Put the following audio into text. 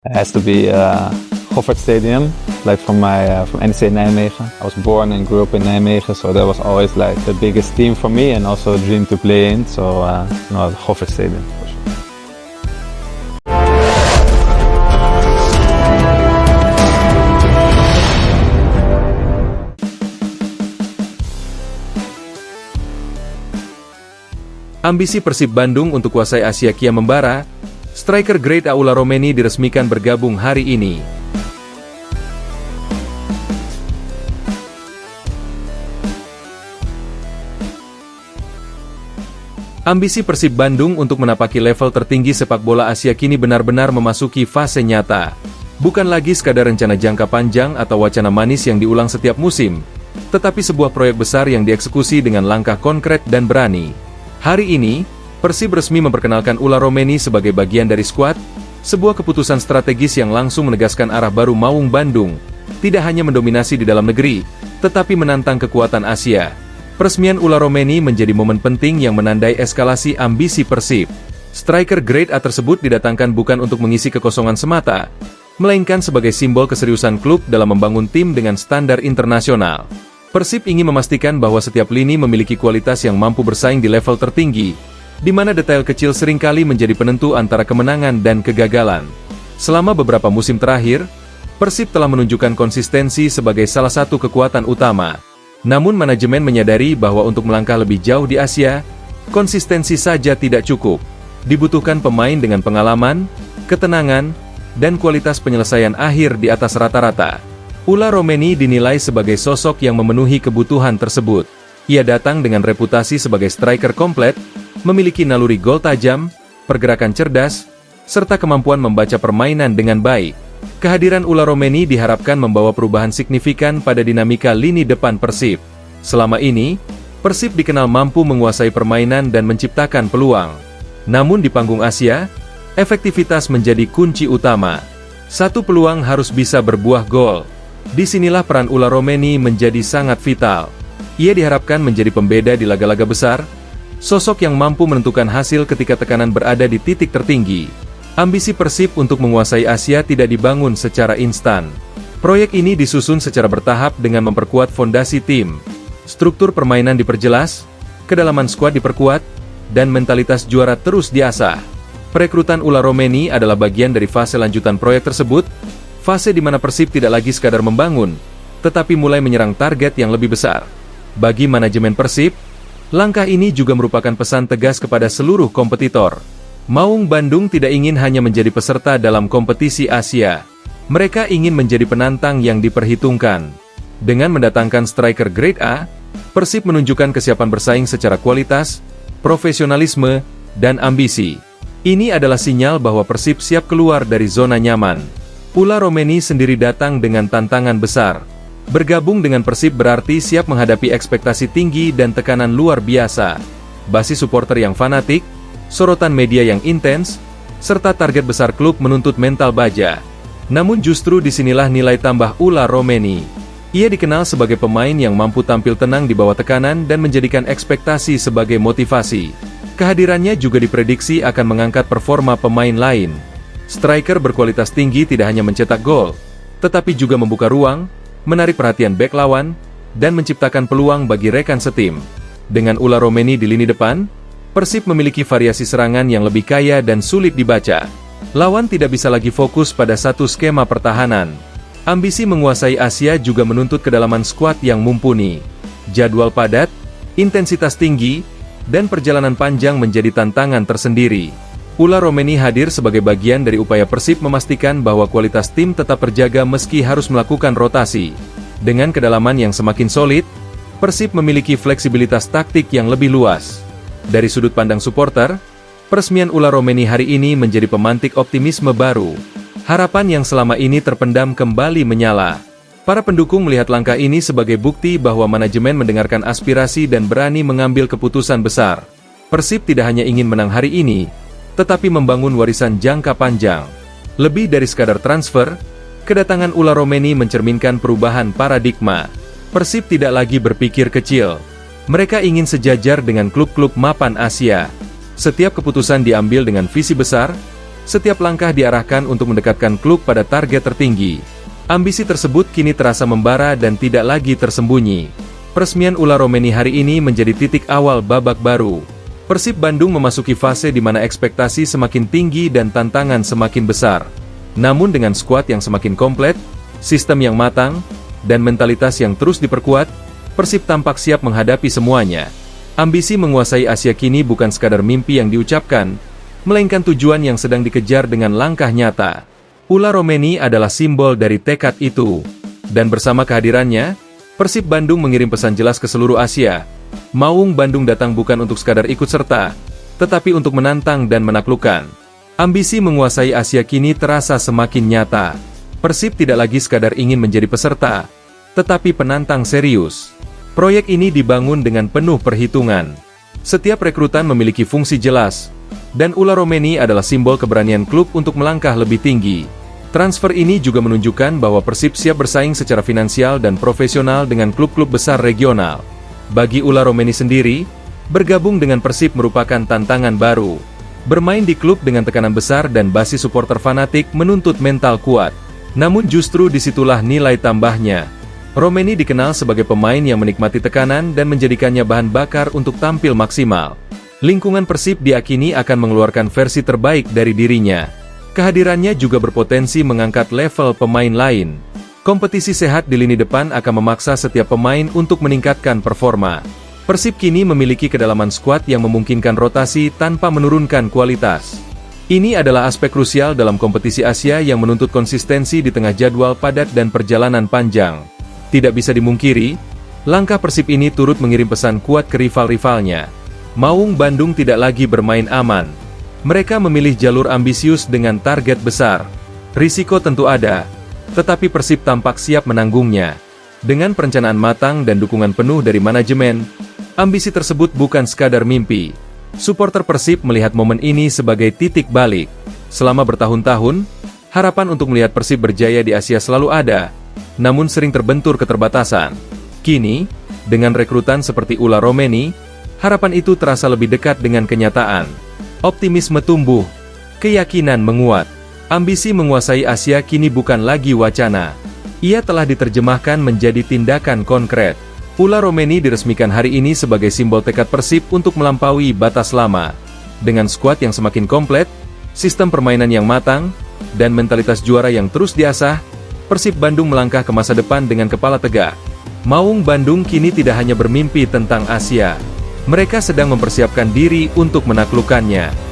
It has to be Goffert Stadium, like from NEC Nijmegen. I was born and grew up in Nijmegen, so that was always like the biggest team for me and also a dream to play in. So no, Goffert Stadium for sure. Ambisi Persib Bandung untuk kuasai Asia kian membara. Striker Great A Ula Romeni diresmikan bergabung hari ini. Ambisi Persib Bandung untuk menapaki level tertinggi sepak bola Asia kini benar-benar memasuki fase nyata. Bukan lagi sekadar rencana jangka panjang atau wacana manis yang diulang setiap musim, tetapi sebuah proyek besar yang dieksekusi dengan langkah konkret dan berani. Hari ini, Persib resmi memperkenalkan Ula Romeni sebagai bagian dari skuad, sebuah keputusan strategis yang langsung menegaskan arah baru Maung Bandung, tidak hanya mendominasi di dalam negeri, tetapi menantang kekuatan Asia. Peresmian Ula Romeni menjadi momen penting yang menandai eskalasi ambisi Persib. Striker Grade A tersebut didatangkan bukan untuk mengisi kekosongan semata, melainkan sebagai simbol keseriusan klub dalam membangun tim dengan standar internasional. Persib ingin memastikan bahwa setiap lini memiliki kualitas yang mampu bersaing di level tertinggi, di mana detail kecil seringkali menjadi penentu antara kemenangan dan kegagalan. Selama beberapa musim terakhir, Persib telah menunjukkan konsistensi sebagai salah satu kekuatan utama. Namun manajemen menyadari bahwa untuk melangkah lebih jauh di Asia, konsistensi saja tidak cukup. Dibutuhkan pemain dengan pengalaman, ketenangan, dan kualitas penyelesaian akhir di atas rata-rata. Ula Romeni dinilai sebagai sosok yang memenuhi kebutuhan tersebut. Ia datang dengan reputasi sebagai striker komplet, memiliki naluri gol tajam, pergerakan cerdas, serta kemampuan membaca permainan dengan baik. Kehadiran Ula Romeni diharapkan membawa perubahan signifikan pada dinamika lini depan Persib. Selama ini, Persib dikenal mampu menguasai permainan dan menciptakan peluang. Namun di panggung Asia, efektivitas menjadi kunci utama. Satu peluang harus bisa berbuah gol. Disinilah peran Ula Romeni menjadi sangat vital. Ia diharapkan menjadi pembeda di laga-laga besar, sosok yang mampu menentukan hasil ketika tekanan berada di titik tertinggi. Ambisi Persib untuk menguasai Asia tidak dibangun secara instan. Proyek ini disusun secara bertahap dengan memperkuat fondasi tim. Struktur permainan diperjelas, kedalaman skuad diperkuat, dan mentalitas juara terus diasah. Perekrutan Ula Romeni adalah bagian dari fase lanjutan proyek tersebut, fase di mana Persib tidak lagi sekadar membangun, tetapi mulai menyerang target yang lebih besar. Bagi manajemen Persib, langkah ini juga merupakan pesan tegas kepada seluruh kompetitor. Maung Bandung tidak ingin hanya menjadi peserta dalam kompetisi Asia. Mereka ingin menjadi penantang yang diperhitungkan. Dengan mendatangkan striker Grade A, Persib menunjukkan kesiapan bersaing secara kualitas, profesionalisme, dan ambisi. Ini adalah sinyal bahwa Persib siap keluar dari zona nyaman. Ula Romeni sendiri datang dengan tantangan besar. Bergabung dengan Persib berarti siap menghadapi ekspektasi tinggi dan tekanan luar biasa. Basis supporter yang fanatik, sorotan media yang intens, serta target besar klub menuntut mental baja. Namun justru disinilah nilai tambah Ula Romeni. Ia dikenal sebagai pemain yang mampu tampil tenang di bawah tekanan dan menjadikan ekspektasi sebagai motivasi. Kehadirannya juga diprediksi akan mengangkat performa pemain lain. Striker berkualitas tinggi tidak hanya mencetak gol, tetapi juga membuka ruang, menarik perhatian bek lawan, dan menciptakan peluang bagi rekan setim. Dengan Ula Romeni di lini depan, Persib memiliki variasi serangan yang lebih kaya dan sulit dibaca. Lawan tidak bisa lagi fokus pada satu skema pertahanan. Ambisi menguasai Asia juga menuntut kedalaman skuad yang mumpuni. Jadwal padat, intensitas tinggi, dan perjalanan panjang menjadi tantangan tersendiri. Ula Romeni hadir sebagai bagian dari upaya Persib memastikan bahwa kualitas tim tetap terjaga meski harus melakukan rotasi. Dengan kedalaman yang semakin solid, Persib memiliki fleksibilitas taktik yang lebih luas. Dari sudut pandang supporter, peresmian Ula Romeni hari ini menjadi pemantik optimisme baru. Harapan yang selama ini terpendam kembali menyala. Para pendukung melihat langkah ini sebagai bukti bahwa manajemen mendengarkan aspirasi dan berani mengambil keputusan besar. Persib tidak hanya ingin menang hari ini, tetapi membangun warisan jangka panjang. Lebih dari sekadar transfer, kedatangan Ula Romeni mencerminkan perubahan paradigma. Persib tidak lagi berpikir kecil. Mereka ingin sejajar dengan klub-klub mapan Asia. Setiap keputusan diambil dengan visi besar, Setiap langkah diarahkan untuk mendekatkan klub pada target tertinggi. Ambisi tersebut kini terasa membara dan tidak lagi tersembunyi. Peresmian Ula Romeni hari ini menjadi titik awal babak baru. Persib Bandung memasuki fase di mana ekspektasi semakin tinggi dan tantangan semakin besar. Namun dengan skuad yang semakin komplit, sistem yang matang, dan mentalitas yang terus diperkuat, Persib tampak siap menghadapi semuanya. Ambisi menguasai Asia kini bukan sekadar mimpi yang diucapkan, melainkan tujuan yang sedang dikejar dengan langkah nyata. Ula Romeni adalah simbol dari tekad itu. Dan bersama kehadirannya, Persib Bandung mengirim pesan jelas ke seluruh Asia. Maung Bandung datang bukan untuk sekadar ikut serta, tetapi untuk menantang dan menaklukkan. Ambisi menguasai Asia kini terasa semakin nyata. Persib tidak lagi sekadar ingin menjadi peserta, tetapi penantang serius. Proyek ini dibangun dengan penuh perhitungan. Setiap rekrutan memiliki fungsi jelas, dan Ula Romeni adalah simbol keberanian klub untuk melangkah lebih tinggi. Transfer ini juga menunjukkan bahwa Persib siap bersaing secara finansial dan profesional dengan klub-klub besar regional. Bagi Ula Romeni sendiri, bergabung dengan Persib merupakan tantangan baru. Bermain di klub dengan tekanan besar dan basis supporter fanatik menuntut mental kuat. Namun justru disitulah nilai tambahnya. Romeni dikenal sebagai pemain yang menikmati tekanan dan menjadikannya bahan bakar untuk tampil maksimal. Lingkungan Persib diyakini akan mengeluarkan versi terbaik dari dirinya. Kehadirannya juga berpotensi mengangkat level pemain lain. Kompetisi sehat di lini depan akan memaksa setiap pemain untuk meningkatkan performa. Persib kini memiliki kedalaman skuad yang memungkinkan rotasi tanpa menurunkan kualitas. Ini adalah aspek krusial dalam kompetisi Asia yang menuntut konsistensi di tengah jadwal padat dan perjalanan panjang. Tidak bisa dimungkiri, langkah Persib ini turut mengirim pesan kuat ke rival-rivalnya. Maung Bandung tidak lagi bermain aman. Mereka memilih jalur ambisius dengan target besar. Risiko tentu ada, tetapi Persib tampak siap menanggungnya. Dengan perencanaan matang dan dukungan penuh dari manajemen, ambisi tersebut bukan sekadar mimpi. Supporter Persib melihat momen ini sebagai titik balik. Selama bertahun-tahun, harapan untuk melihat Persib berjaya di Asia selalu ada, namun sering terbentur keterbatasan. Kini, dengan rekrutan seperti Ula Romeni, harapan itu terasa lebih dekat dengan kenyataan. Optimisme tumbuh, keyakinan menguat. Ambisi menguasai Asia kini bukan lagi wacana. Ia telah diterjemahkan menjadi tindakan konkret. Ula Romeni diresmikan hari ini sebagai simbol tekad Persib untuk melampaui batas lama. Dengan skuad yang semakin komplit, sistem permainan yang matang, dan mentalitas juara yang terus diasah, Persib Bandung melangkah ke masa depan dengan kepala tegak. Maung Bandung kini tidak hanya bermimpi tentang Asia. Mereka sedang mempersiapkan diri untuk menaklukkannya.